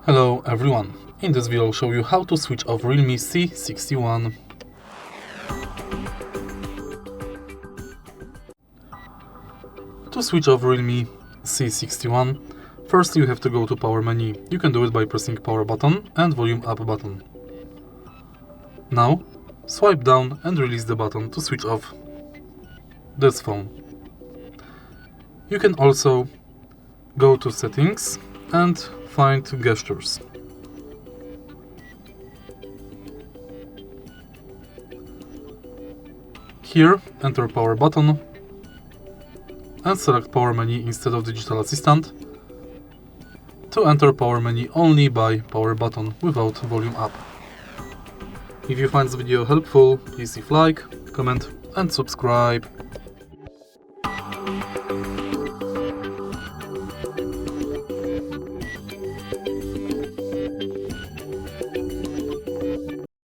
Hello everyone, in this video I'll show you how to switch off Realme C61. To switch off Realme C61, first you have to go to power menu. You can do it by pressing power button and volume up button. Now swipe down and release the button to switch off this phone. You can also go to settings and find gestures. Here enter power button and select power menu instead of digital assistant to enter power menu only by power button without volume up. If you find this video helpful, please leave like, comment and subscribe.